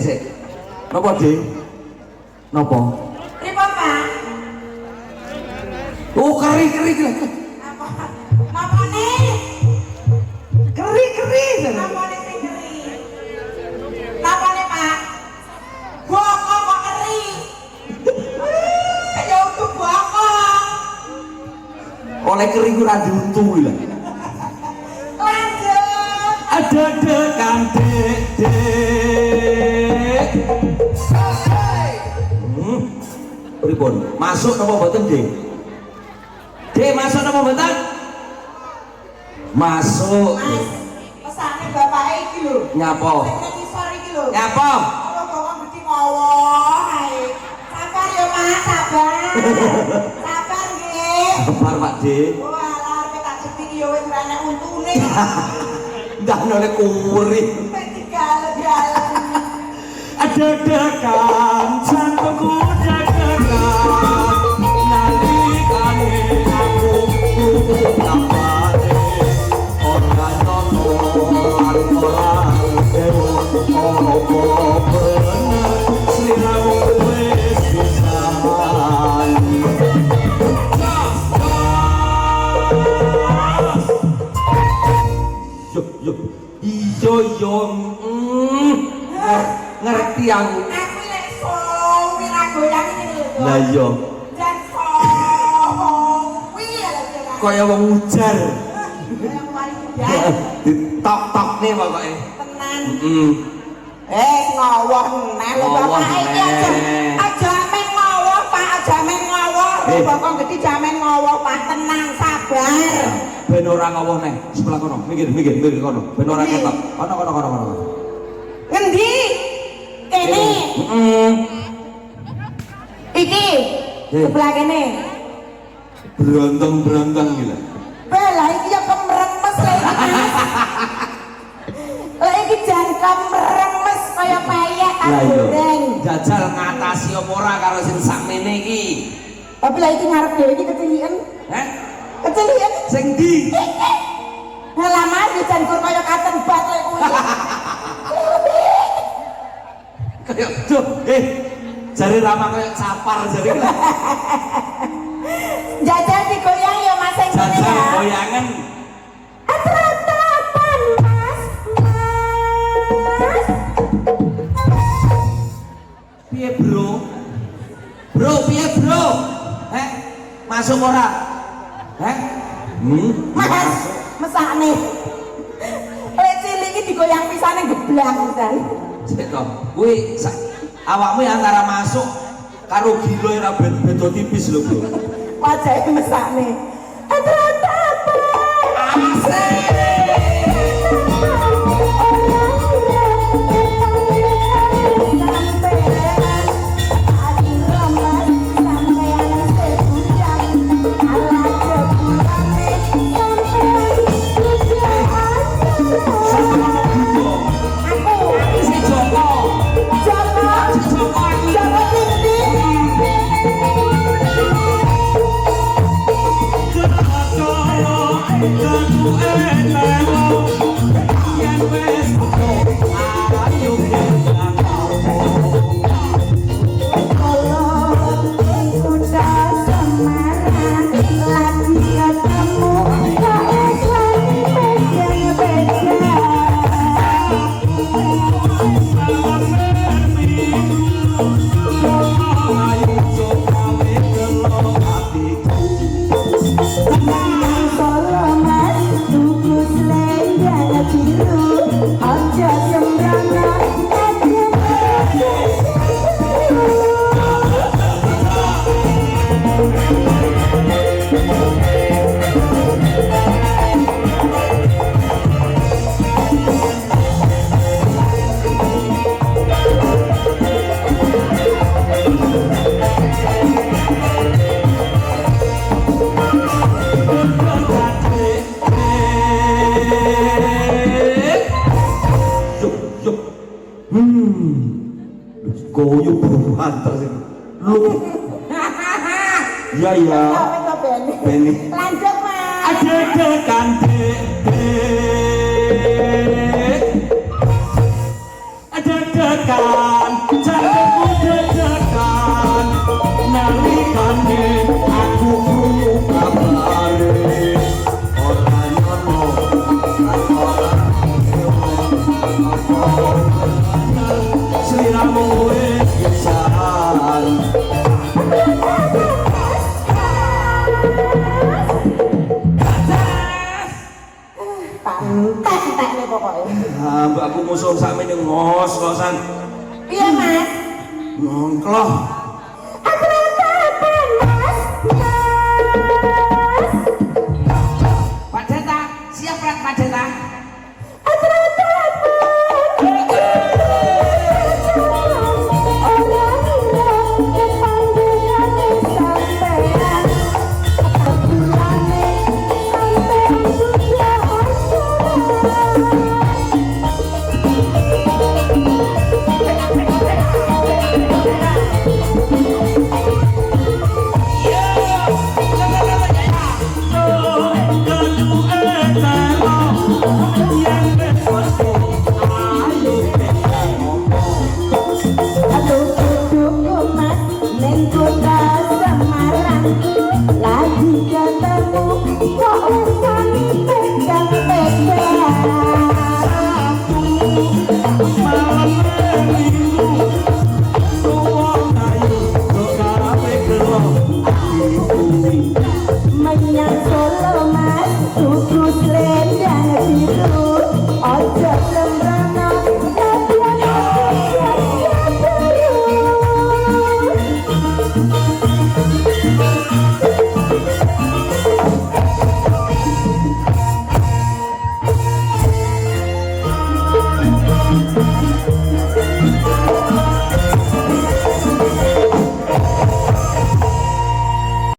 Sik. Napa, Dik? Napa? Pripun, Pak? Oh, keri. Napa nih? Keri. Napa nih sing keri? Napa nih, Pak? Bokong kok keri? Ya utuh bokong. Oleh keri ku ra diuntu lho. Lanjut. Ada dekan dek. Pripun? Masuk napa mboten, Dik? Dik, masuk napa mboten? Masuk. Mas, pesane bapake iki lho. Nyapa? Sing nang isor iki lho. Nyapa? Kalau bokong gede ngowoh ae. Sabar ya, Mas, sabar. Sabar nggih. Sabar, Pak Dik. Walah, arep tak jepit ya wis ora enek untune. Ndak oleh kuri. Wis digalen. Ada dekan jantungku deg-degan nalikane aku napane orang nonton orang ewon opo bener sliramu wis pisan yo ngerti aku. Aku lek sowi ra goyang iki lho. Lah iya. Jan sowi ya lek kira. Kaya wong ujar. Yang paling udan. Ditok-tokne pokoke. Tenan. Heeh. Ngowoh neh lho Ngowoh bapak iki aja. neh. Aja men ngowoh, Pak, aja men ngowoh. Lho bokong gede jamen ngowoh, Pak, tenang, sabar. Ben ora ngowoh neh. Sebelah kono. Mikir kono. Ben ora ketok. Kono. Ngendi? Kene. Heeh. Iki. Sebelah kene. Berontong gila. Belah iki ya kemremes lek iki. Lek iki jan kemremes kaya payek karo goreng. Jajal ngatasi apa ora karo sing sakmene iki. Tapi lek iki ngarep dhewe iki kecilian. Heh? Kecilian. Sing ndi? Halaman iki jan kur kaya katen bat lek kuwi. Kayak tuh, jari ramah kayak sapar jari. Jajal digoyang ya Mas sing kene Jajal ya. goyangan. Atrapan Mas. Piye bro? Piye bro? Masuk ora? Mas, mesakne. Lek cilik iki digoyang pisane geblang pisan. Cek to, kuwi awakmu antara masuk karo gila ora beda tipis lho, Bro. Wajahe mesakne. Atrapan. Goyo banter sih. Lu. Iya ya. Beni. Lanjut Mas. Ada dekan dek. Kak.